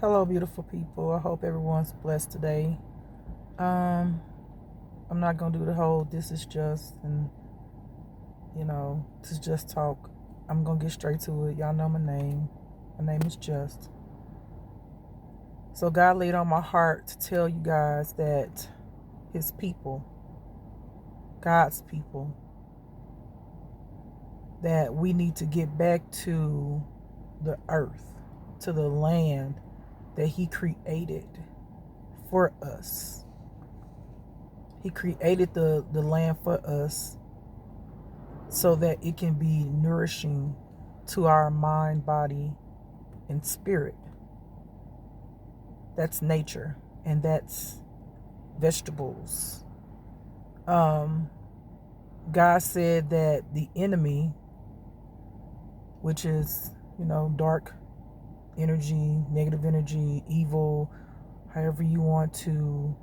Hello, beautiful people. I hope everyone's blessed today. Um, I'm not gonna do the whole "this is just" and this is just talk. I'm gonna get straight to it. Y'all know my name. My name is Just. So God laid on my heart to tell you guys that His people, God's people, that we need to get back to the earth, to the land that He created for us. He created the land for us so that it can be nourishing to our mind, body, and spirit. That's nature, and that's vegetables. Um, God said that the enemy, which is, dark energy, negative energy, evil, however you want to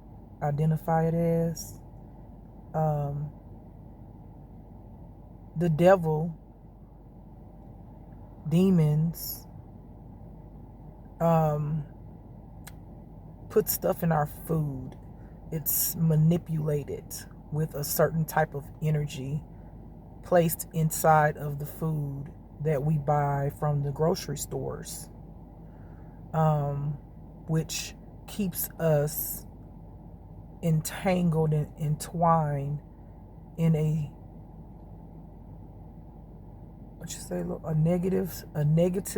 identify it as, the devil, demons, put stuff in our food. It's manipulated with a certain type of energy placed inside of the food that we buy from the grocery stores, which keeps us entangled and entwined in a negative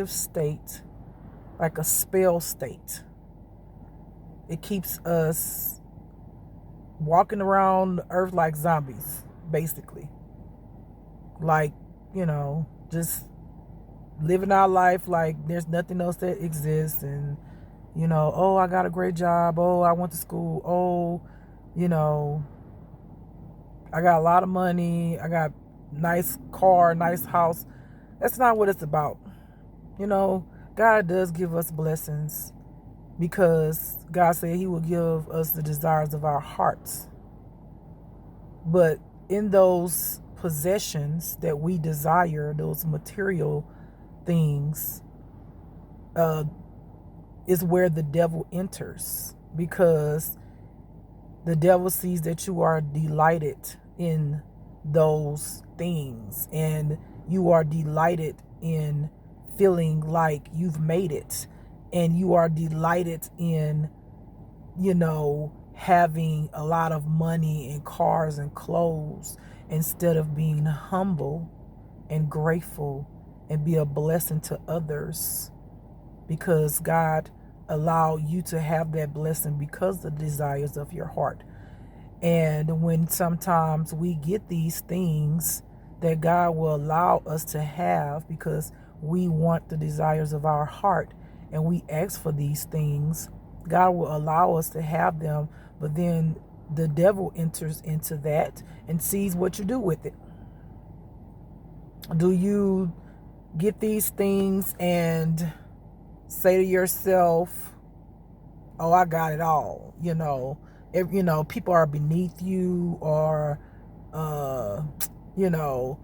state, like a spell state. It keeps us walking around the earth like zombies, basically. Like, just living our life like there's nothing else that exists. And, oh, I got a great job. Oh, I went to school. Oh, I got a lot of money. I got nice car, nice house. That's not what it's about. God does give us blessings because God said He will give us the desires of our hearts. But in those possessions that we desire, those material things, is where the devil enters, because the devil sees that you are delighted in those things and you are delighted in feeling like you've made it, and you are delighted in having a lot of money and cars and clothes, instead of being humble and grateful and be a blessing to others, because God allowed you to have that blessing because of the desires of your heart. And when sometimes we get these things that God will allow us to have because we want the desires of our heart and we ask for these things, God will allow us to have them, but then the devil enters into that and sees what you do with it. Do you get these things and say to yourself, oh, I got it all? If people are beneath you, or you know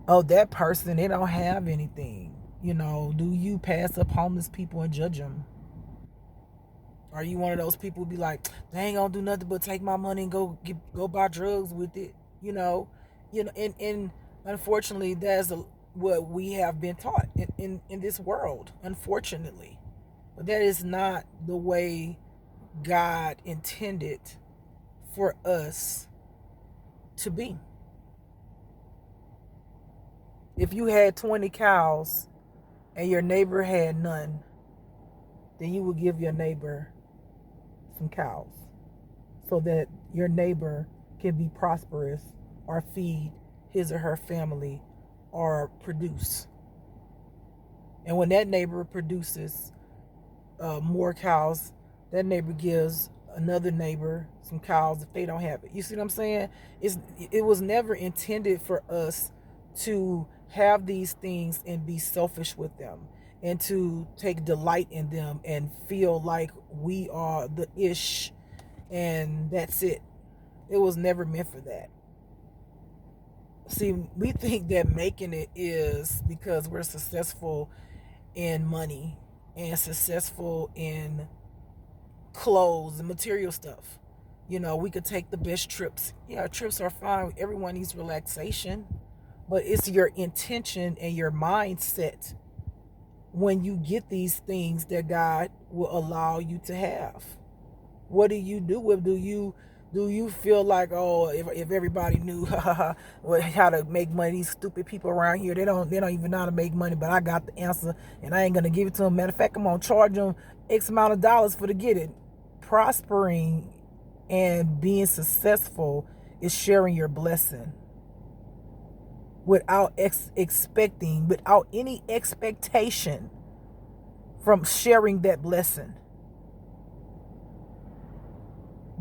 oh, that person, they don't have anything. Do you pass up homeless people and judge them? Are you one of those people who be like, they ain't gonna do nothing but take my money and go buy drugs with it? And unfortunately, what we have been taught in this world, unfortunately. But that is not the way God intended for us to be. If you had 20 cows and your neighbor had none, then you would give your neighbor some cows so that your neighbor can be prosperous or feed his or her family or produce. And when that neighbor produces more cows, that neighbor gives another neighbor some cows if they don't have it. You see what I'm saying? It was never intended for us to have these things and be selfish with them and to take delight in them and feel like we are the ish and that's it. It was never meant for that. See, we think that making it is because we're successful in money and successful in clothes and material stuff. We could take the best trips. Yeah, trips are fine. Everyone needs relaxation, but it's your intention and your mindset when you get these things that God will allow you to have. What do you do with? Do you feel like, oh, if everybody knew how to make money, these stupid people around here, they don't even know how to make money, but I got the answer and I ain't gonna give it to them. Matter of fact, I'm gonna charge them X amount of dollars for to get it. Prospering and being successful is sharing your blessing without without any expectation from sharing that blessing.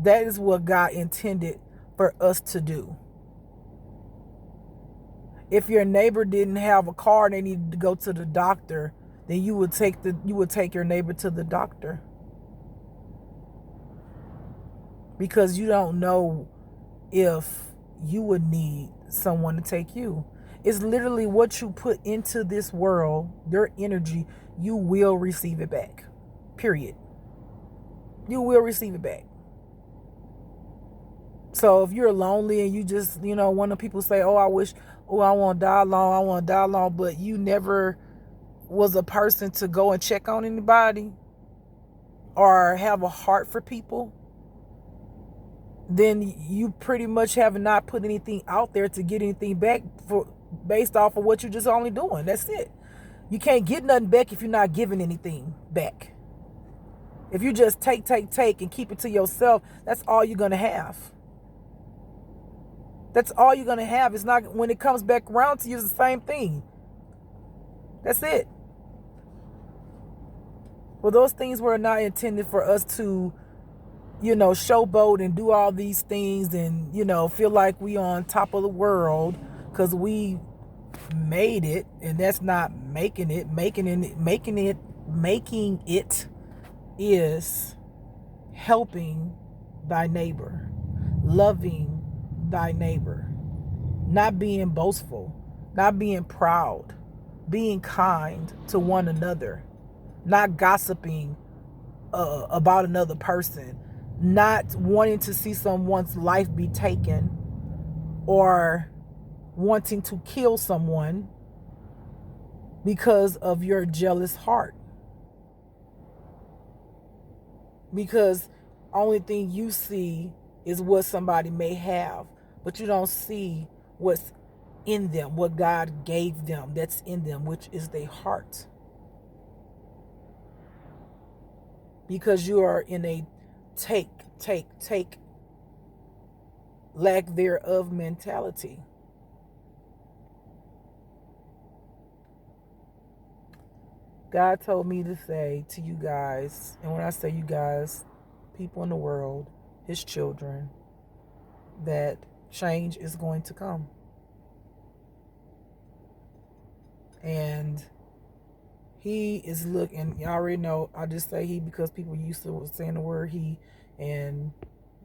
That is what God intended for us to do. If your neighbor didn't have a car and they needed to go to the doctor, then you would take your neighbor to the doctor. Because you don't know if you would need someone to take you. It's literally what you put into this world, your energy, you will receive it back. Period. You will receive it back. So if you're lonely and you just, one of people say, I want to die long, but you never was a person to go and check on anybody or have a heart for people, then you pretty much have not put anything out there to get anything back based off of what you're just only doing. That's it. You can't get nothing back if you're not giving anything back. If you just take and keep it to yourself, that's all you're going to have. That's all you're going to have. It's not, when it comes back around to you, it's the same thing. That's it. Well, those things were not intended for us to, showboat and do all these things and, feel like we on top of the world because we made it. And that's not making it. Making it is helping thy neighbor, loving thy neighbor, not being boastful, not being proud, being kind to one another, not gossiping about another person, not wanting to see someone's life be taken or wanting to kill someone because of your jealous heart. Because only thing you see is what somebody may have, but you don't see what's in them, what God gave them that's in them, which is their heart. Because you are in a take, lack thereof mentality. God told me to say to you guys, and when I say you guys, people in the world, his children, that change is going to come. And he is looking, y'all already know, I just say he because people used to saying the word he,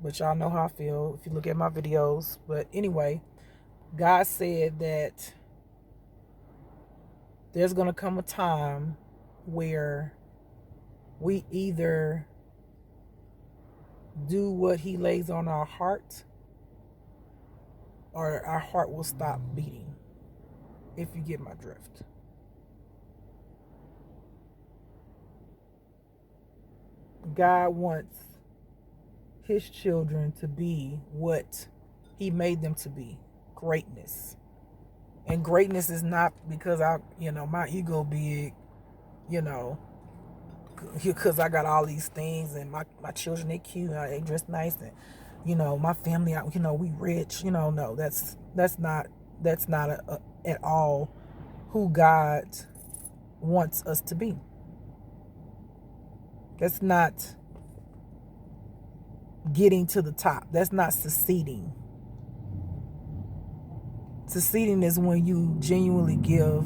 but y'all know how I feel if you look at my videos. But anyway, God said that there's going to come a time where we either do what he lays on our heart or our heart will stop beating, if you get my drift. God wants his children to be what he made them to be, greatness. And greatness is not because my ego big, because I got all these things and my children, they cute, they dress nice, and my family, we rich, no, that's not at all who God wants us to be. That's not getting to the top. That's not succeeding. Succeeding is when you genuinely give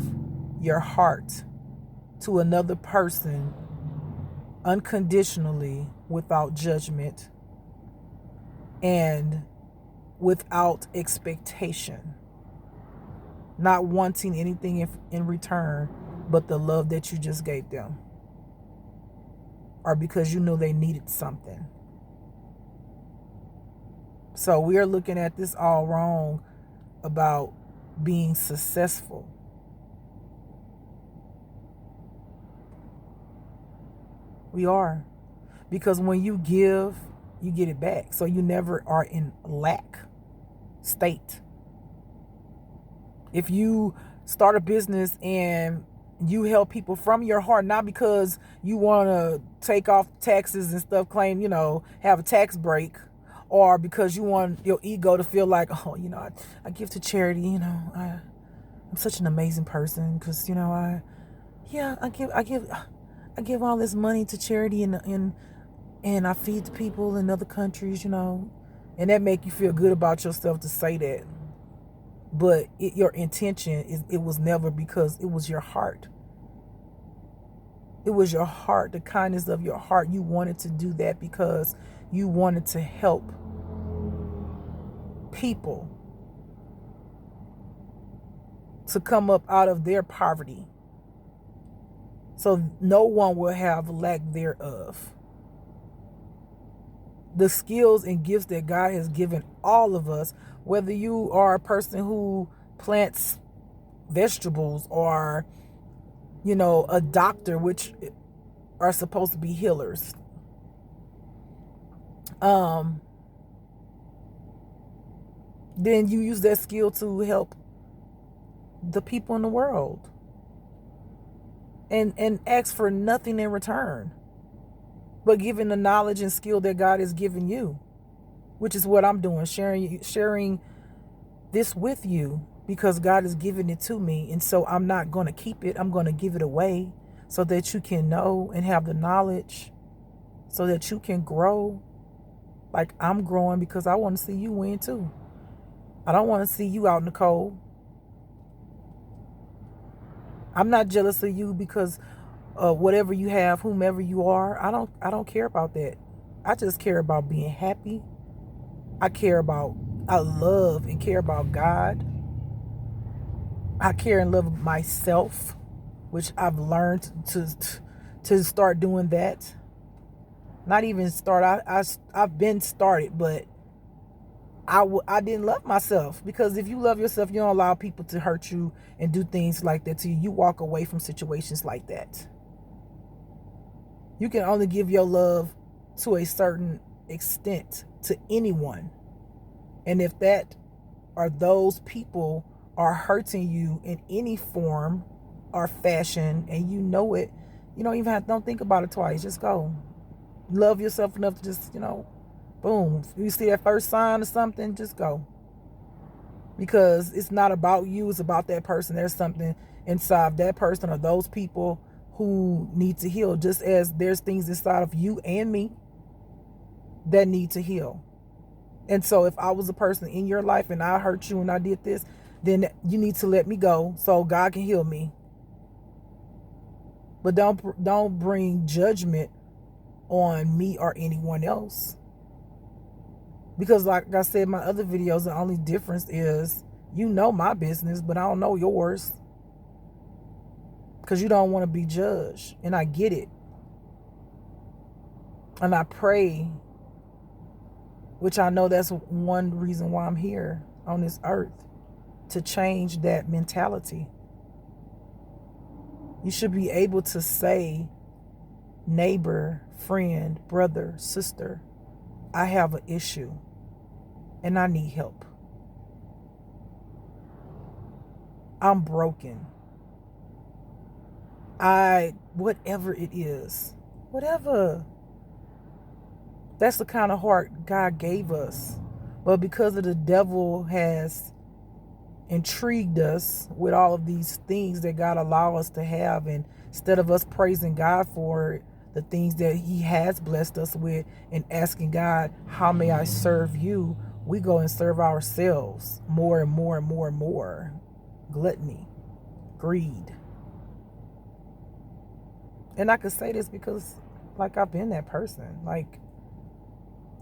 your heart to another person unconditionally, without judgment and without expectation, not wanting anything in return but the love that you just gave them. or because you know they needed something. So we are looking at this all wrong about being successful. We are. Because when you give, you get it back. So you never are in lack state. If you start a business and you help people from your heart, not because you want to take off taxes and stuff, claim, have a tax break, or because you want your ego to feel like, oh, I give to charity, I'm such an amazing person because, I give all this money to charity and I feed the people in other countries, and that make you feel good about yourself to say that. But your intention it was never because it was your heart. It was your heart, the kindness of your heart. You wanted to do that because you wanted to help people to come up out of their poverty, so no one will have lack thereof. The skills and gifts that God has given all of us, whether you are a person who plants vegetables or, a doctor, which are supposed to be healers. Then you use that skill to help the people in the world and ask for nothing in return, but giving the knowledge and skill that God has given you, which is what I'm doing, sharing this with you because God has given it to me. And so I'm not going to keep it. I'm going to give it away so that you can know and have the knowledge so that you can grow like I'm growing, because I want to see you win too. I don't want to see you out in the cold. I'm not jealous of you because whatever you have, whomever you are, I don't care about that. I just care about being happy. I love and care about God. I care and love myself, which I've learned to start doing that. Not even start. I've been started, but I didn't love myself, because if you love yourself, you don't allow people to hurt you and do things like that to you. You walk away from situations like that. You can only give your love to a certain extent to anyone. And if that or those people are hurting you in any form or fashion and you know it, you don't think about it twice. Just go. Love yourself enough to just, boom. If you see that first sign or something, just go. Because it's not about you, it's about that person. There's something inside that person or those people who need to heal, just as there's things inside of you and me that need to heal. And so if I was a person in your life and I hurt you and I did this, then you need to let me go so God can heal me. But don't bring judgment on me or anyone else. Because like I said in my other videos, the only difference is my business, but I don't know yours. Because you don't want to be judged. And I get it. And I pray, which I know that's one reason why I'm here on this earth, to change that mentality. You should be able to say, neighbor, friend, brother, sister, I have an issue and I need help. I'm broken. Whatever it is, whatever. That's the kind of heart God gave us. But because of the devil has intrigued us with all of these things that God allow us to have, and instead of us praising God for the things that he has blessed us with and asking God, how may I serve you? We go and serve ourselves more and more and more and more. Gluttony, greed. And I could say this because I've been that person.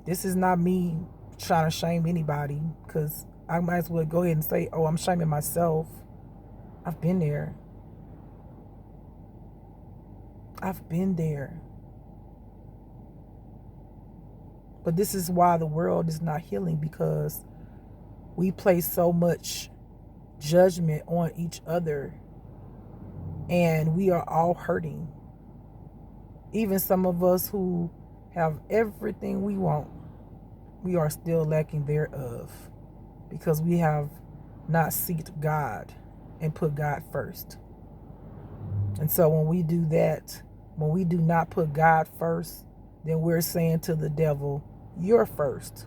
This is not me trying to shame anybody, because I might as well go ahead and say, oh, I'm shaming myself. I've been there. I've been there. But this is why the world is not healing, because we place so much judgment on each other, and we are all hurting. Even some of us who have everything we want, we are still lacking thereof, because we have not sought God and put God first. And so when we do that, when we do not put God first, then we're saying to the devil, you're first.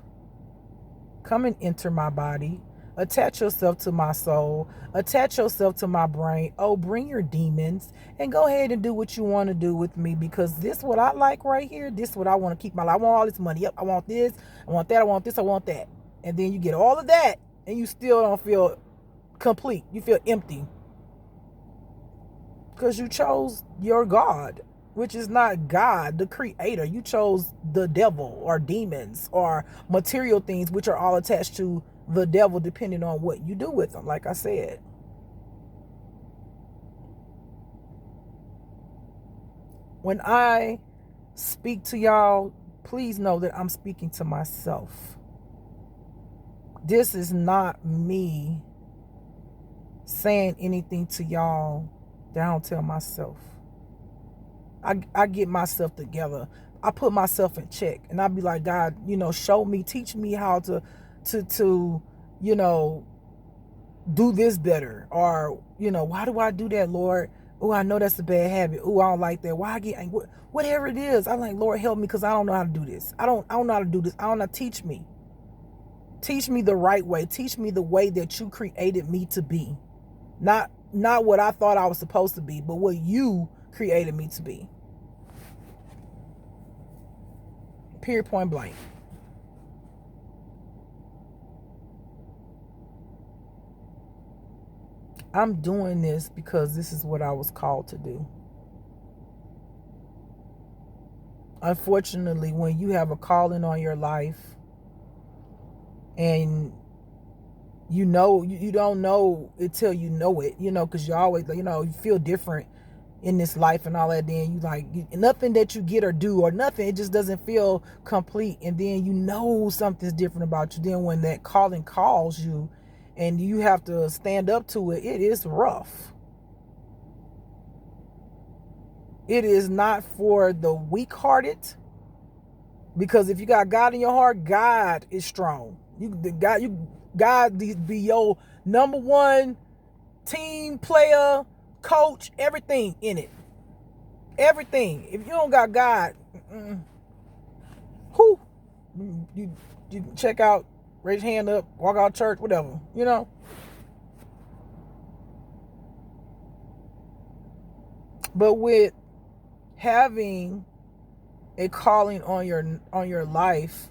Come and enter my body. Attach yourself to my soul. Attach yourself to my brain. Oh, bring your demons and go ahead and do what you want to do with me, because this what I like right here. This what I want to keep my life. I want all this money. Yep, I want this. I want that. I want this. I want that. And then you get all of that and you still don't feel complete. You feel empty. Because you chose your God, which is not God, the creator. You chose the devil or demons or material things, which are all attached to the devil, depending on what you do with them, like I said. When I speak to y'all, please know that I'm speaking to myself. This is not me saying anything to y'all that I don't tell myself. I get myself together. I put myself in check, and I be like, God, show me, teach me how to do this better, or why do I do that, Lord? Oh, I know that's a bad habit. Oh, I don't like that. Why I get angry? Whatever it is, I'm like, Lord, help me, because I don't know how to do this. I don't know how to do this. I don't know. Teach me. Teach me the right way. Teach me the way that you created me to be. Not what I thought I was supposed to be, but what you created me to be. Period, point blank. I'm doing this because this is what I was called to do. Unfortunately, when you have a calling on your life and you don't know until you know it, because you always, you feel different in this life and all that. Then nothing that you get or do or nothing, it just doesn't feel complete. And then something's different about you. Then when that calling calls you and you have to stand up to it, it is rough. It is not for the weak-hearted, because if you got God in your heart, God is strong. God be your number one team player, coach, everything in it. Everything. If you don't got God, you check out, raise your hand up, walk out church, whatever, But with having a calling on your life,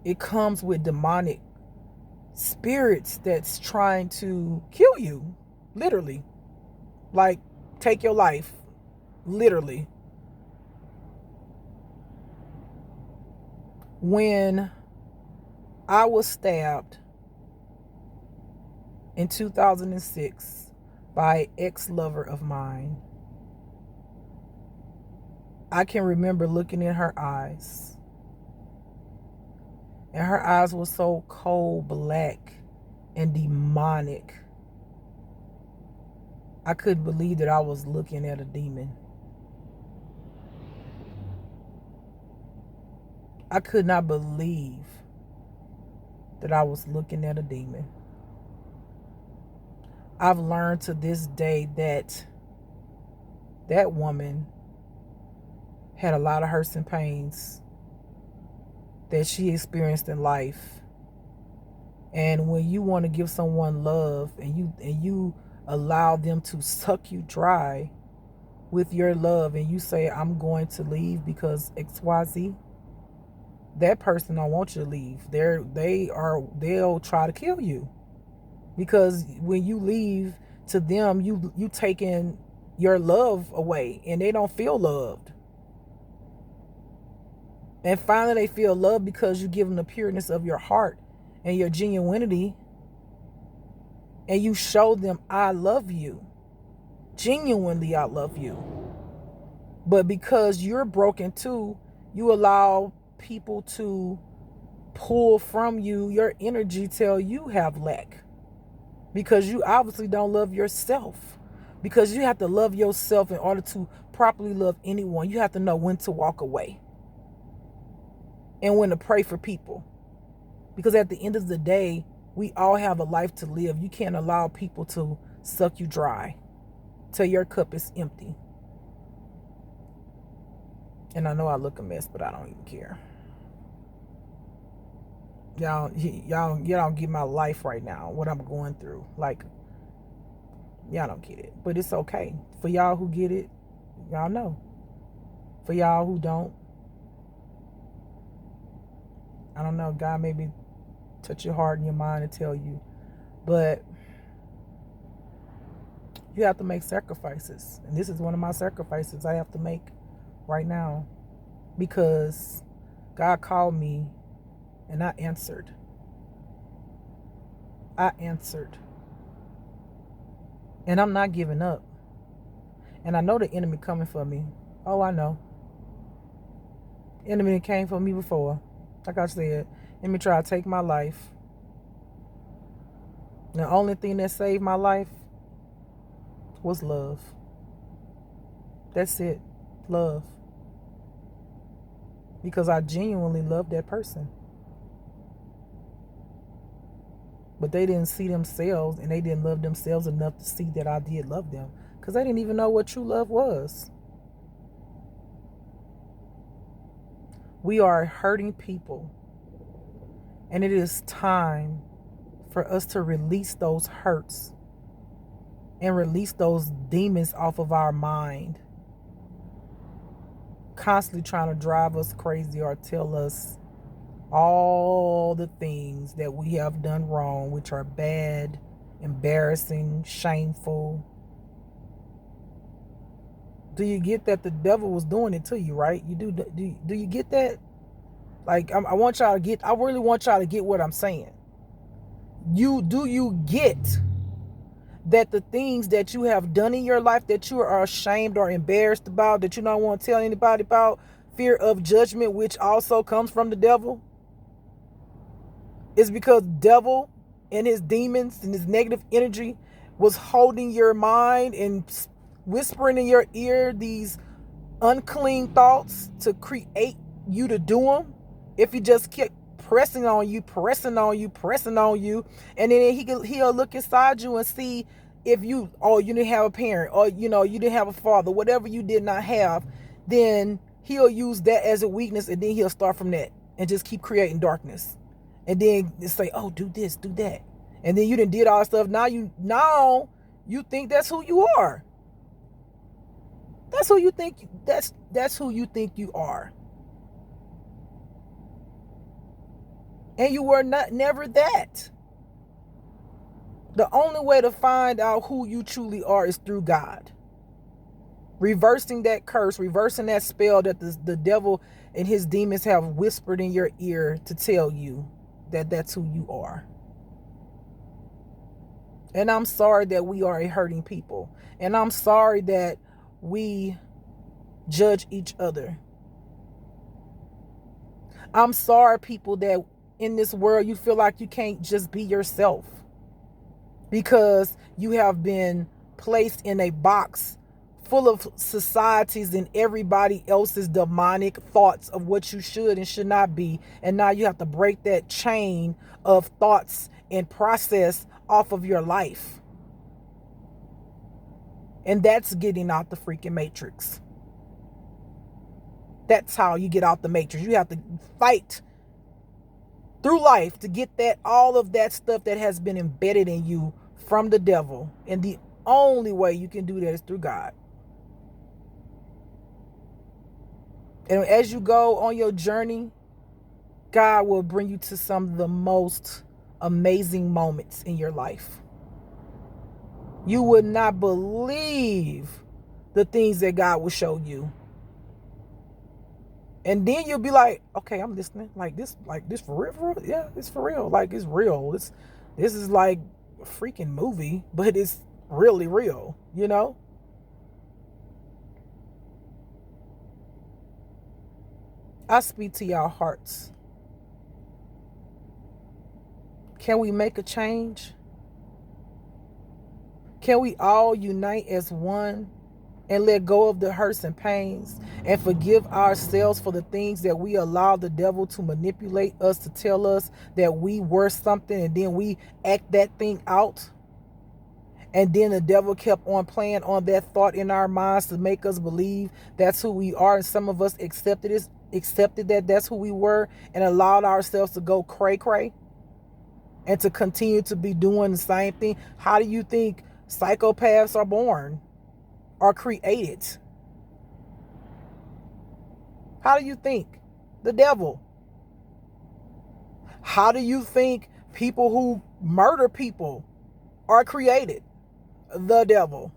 it comes with demonic spirits that's trying to kill you, literally, like take your life, literally. When I was stabbed in 2006 by an ex-lover of mine, I can remember looking in her eyes, and her eyes were so cold black and demonic. I couldn't believe that I was looking at a demon. I could not believe that I was looking at a demon. I've learned to this day that that woman had a lot of hurts and pains that she experienced in life. And when you want to give someone love and you allow them to suck you dry with your love, and you say, I'm going to leave because XYZ, that person don't want you to leave. They'll try to kill you, because when you leave to them, you taking your love away, and they don't feel loved. And finally they feel love because you give them the pureness of your heart and your genuinity, and you show them, I love you. Genuinely, I love you. But because you're broken too, you allow people to pull from you your energy till you have lack, because you obviously don't love yourself. Because you have to love yourself in order to properly love anyone. You have to know when to walk away and when to pray for people. Because at the end of the day, we all have a life to live. You can't allow people to suck you dry till your cup is empty. And I know I look a mess, but I don't even care. Y'all don't get my life right now, what I'm going through. Like, y'all don't get it. But it's okay. For y'all who get it, y'all know. For y'all who don't, I don't know, God maybe touch your heart and your mind and tell you. But you have to make sacrifices. And this is one of my sacrifices I have to make right now. Because God called me and I answered. And I'm not giving up. And I know the enemy coming for me. Oh, I know. The enemy came for me before. Like I said, enemy tried to take my life. The only thing that saved my life was love. That's it. Love. Because I genuinely loved that person. But they didn't see themselves, and they didn't love themselves enough to see that I did love them. Because they didn't even know what true love was. We are hurting people. And it is time for us to release those hurts and release those demons off of our mind. Constantly trying to drive us crazy or tell us all the things that we have done wrong, which are bad, embarrassing, shameful. Do you get that the devil was doing it to you, right? You do you get that? Like, I want y'all to get, I really want y'all to get what I'm saying. Do you get that the things that you have done in your life that you are ashamed or embarrassed about, that you don't want to tell anybody about, fear of judgment, which also comes from the devil, is because devil and his demons and his negative energy was holding your mind and whispering in your ear these unclean thoughts to create you to do them. If you just keep pressing on you, and then he'll look inside you and see if you didn't have a parent, or you didn't have a father, whatever you did not have, then he'll use that as a weakness, and then he'll start from that and just keep creating darkness. And then say, oh, do this, do that. And then you done did all that stuff. Now you think that's who you are. That's who you think that's who you think you are. And you were never that. The only way to find out who you truly are is through God. Reversing that curse, reversing that spell that the devil and his demons have whispered in your ear to tell you that that's who you are. And I'm sorry that we are a hurting people. And I'm sorry that we judge each other. I'm sorry, people, that in this world you feel like you can't just be yourself because you have been placed in a box full of societies and everybody else's demonic thoughts of what you should and should not be. And now you have to break that chain of thoughts and process off of your life. And that's getting out the freaking matrix. That's how you get out the matrix. You have to fight through life to get all of that stuff that has been embedded in you from the devil. And the only way you can do that is through God. And as you go on your journey, God will bring you to some of the most amazing moments in your life. You would not believe the things that God will show you. And then you'll be like, okay, I'm listening. Like this for real? Yeah, it's for real. Like, it's real. This is like a freaking movie, but it's really real, you know? I speak to y'all hearts. Can we make a change? Can we all unite as one and let go of the hurts and pains and forgive ourselves for the things that we allow the devil to manipulate us to tell us that we were something, and then we act that thing out? And then the devil kept on playing on that thought in our minds to make us believe that's who we are. And some of us accepted that that's who we were, and allowed ourselves to go cray cray and to continue to be doing the same thing. How do you think psychopaths are born or created? How do you think? The devil. How do you think people who murder people are created? The devil.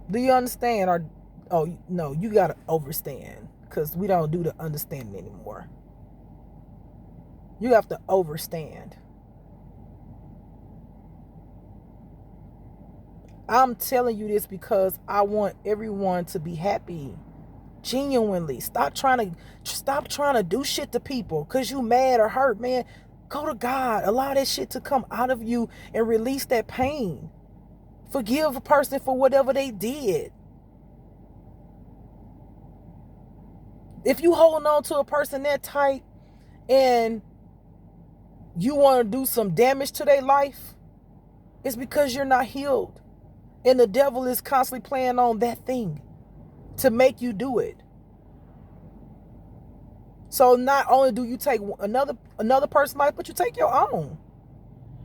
Do you understand? Or, oh no, you gotta overstand, because we don't do the understanding anymore. You have to overstand. I'm telling you this because I want everyone to be happy. Genuinely. Stop trying to do shit to people because you mad or hurt, man. Go to God. Allow that shit to come out of you and release that pain. Forgive a person for whatever they did. If you holding on to a person that tight and you want to do some damage to their life, it's because you're not healed. And the devil is constantly playing on that thing to make you do it. So not only do you take another person's life, but you take your own.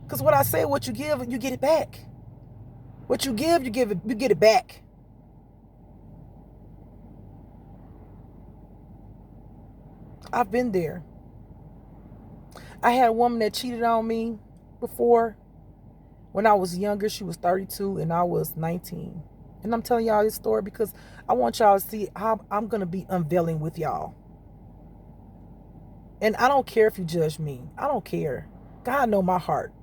Because what I say, what you give, you get it back. What you give, you get it back. I've been there. I had a woman that cheated on me before. When I was younger, she was 32 and I was 19. And I'm telling y'all this story because I want y'all to see how I'm going to be unveiling with y'all. And I don't care if you judge me. I don't care. God know my heart.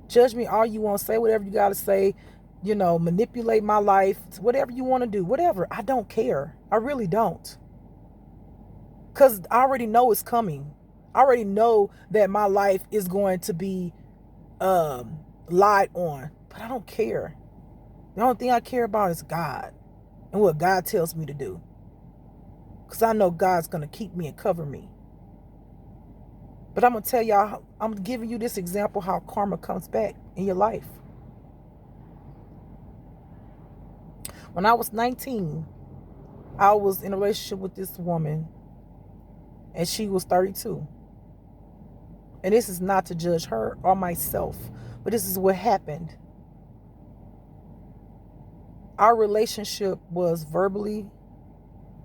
Judge me all you want. Say whatever you got to say. You know, manipulate my life. Whatever you want to do. Whatever. I don't care. I really don't. Because I already know it's coming. I already know that my life is going to be lied on. But I don't care. The only thing I care about is God and what God tells me to do. Because I know God's going to keep me and cover me. But I'm going to tell y'all, I'm giving you this example how karma comes back in your life. When I was 19, I was in a relationship with this woman and she was 32. And this is not to judge her or myself, but this is what happened. Our relationship was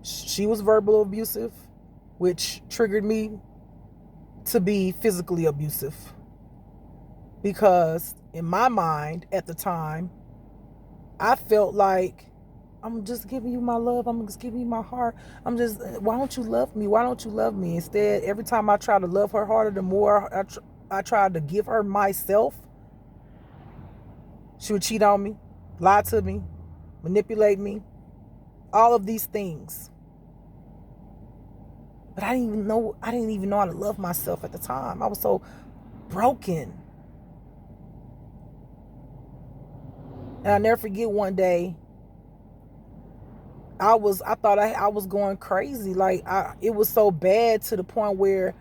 she was verbal abusive, which triggered me to be physically abusive. Because in my mind at the time, I felt like, I'm just giving you my love. I'm just giving you my heart. Why don't you love me? Why don't you love me? Instead, every time I try to love her harder, the more I tried to give her myself, she would cheat on me, lie to me, manipulate me, all of these things. But I didn't even know how to love myself at the time. I was so broken. And I'll never forget one day, I thought I was going crazy. Like it was so bad to the point where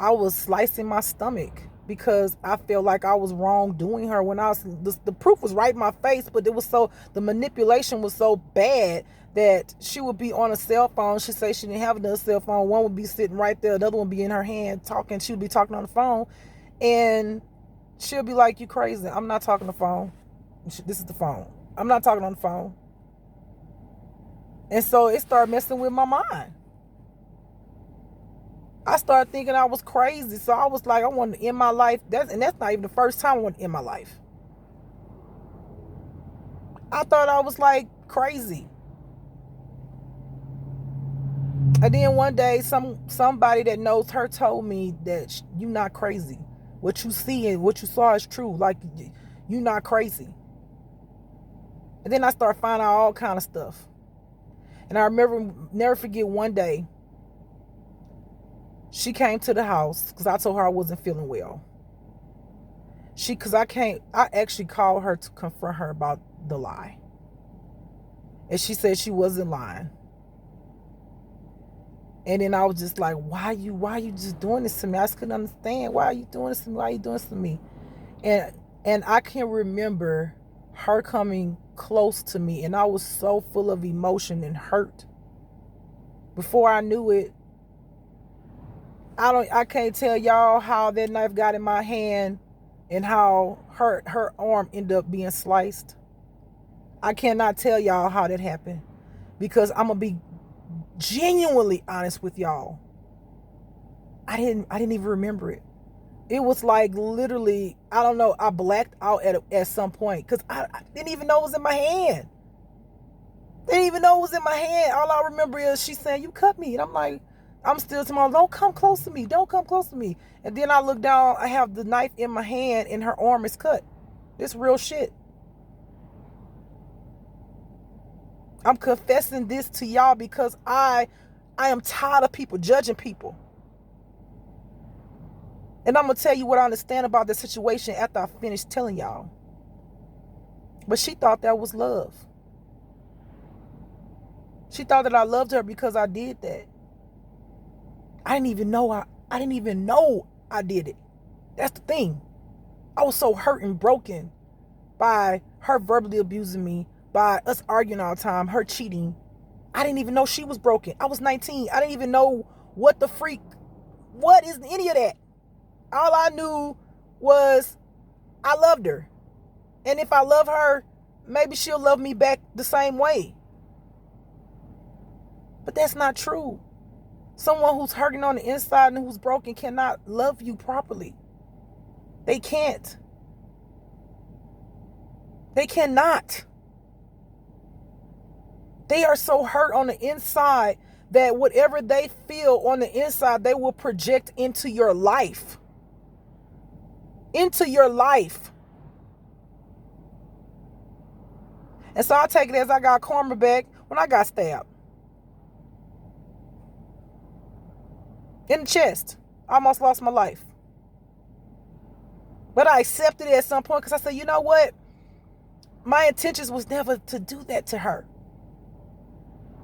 I was slicing my stomach because I felt like I was wrong doing her when the proof was right in my face, but the manipulation was so bad that she would be on a cell phone. She'd say she didn't have another cell phone. One would be sitting right there. Another one would be in her hand talking. She would be talking on the phone. And she'll be like, you crazy. I'm not talking on the phone. This is the phone. I'm not talking on the phone. And so it started messing with my mind. I started thinking I was crazy. So I was like, I want to end my life. That's not even the first time I want to end my life. I thought I was like crazy. And then one day, somebody that knows her told me that you're not crazy. What you see and what you saw is true. Like, you're not crazy. And then I started finding out all kind of stuff. And I remember, never forget, one day she came to the house because I told her I wasn't feeling well. I actually called her to confront her about the lie. And she said she wasn't lying. And then I was just like, why you just doing this to me? I just couldn't understand. Why are you doing this to me? Why are you doing this to me? And I can remember her coming close to me, and I was so full of emotion and hurt. Before I knew it, I can't tell y'all how that knife got in my hand and how her arm ended up being sliced. I cannot tell y'all how that happened, because I'm gonna be genuinely honest with y'all. I didn't even remember it. It was like literally, I don't know, I blacked out at some point, because I didn't even know it was in my hand. Didn't even know it was in my hand. All I remember is she saying, "You cut me." And I'm like, I'm still tomorrow, "Don't come close to me. Don't come close to me." And then I look down, I have the knife in my hand and her arm is cut. This real shit. I'm confessing this to y'all because I am tired of people judging people. And I'm going to tell you what I understand about the situation after I finish telling y'all. But she thought that was love. She thought that I loved her because I did that. I didn't even know I did it. That's the thing. I was so hurt and broken by her verbally abusing me, by us arguing all the time, her cheating. I didn't even know she was broken. I was 19. I didn't even know what is any of that. All I knew was I loved her. And if I love her, maybe she'll love me back the same way. But that's not true. Someone who's hurting on the inside and who's broken cannot love you properly. They can't. They cannot. They are so hurt on the inside that whatever they feel on the inside, they will project into your life. Into your life. And so I take it as I got karma back when I got stabbed. In the chest. I almost lost my life. But I accepted it at some point because I said, you know what? My intentions was never to do that to her.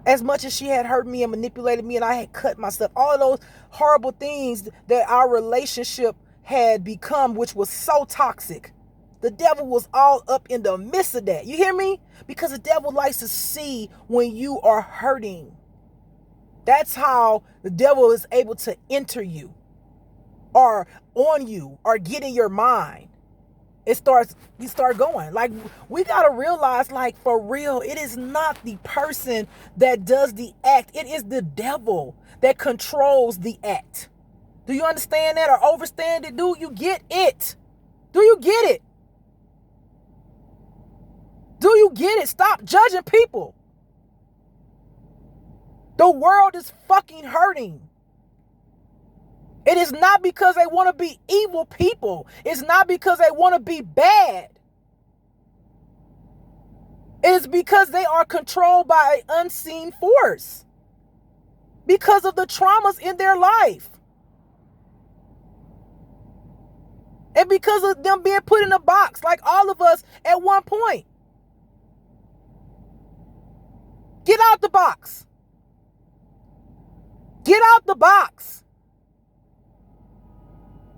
As much as she had hurt me and manipulated me and I had cut myself, all of those horrible things that our relationship had become, which was so toxic. The devil was all up in the midst of that. You hear me? Because the devil likes to see when you are hurting. That's how the devil is able to enter you or on you or get in your mind. You start going. Like, we got to realize, like, for real, it is not the person that does the act. It is the devil that controls the act. Do you understand that or understand it? Do you get it? Do you get it? Do you get it? Stop judging people. The world is fucking hurting. It is not because they want to be evil people. It's not because they want to be bad. It is because they are controlled by an unseen force. Because of the traumas in their life. And because of them being put in a box, like all of us at one point. Get out the box. Get out the box.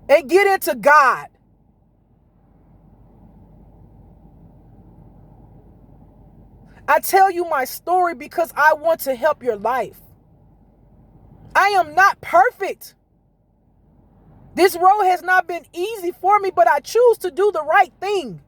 And get into God. I tell you my story because I want to help your life. I am not perfect. This road has not been easy for me, but I choose to do the right thing.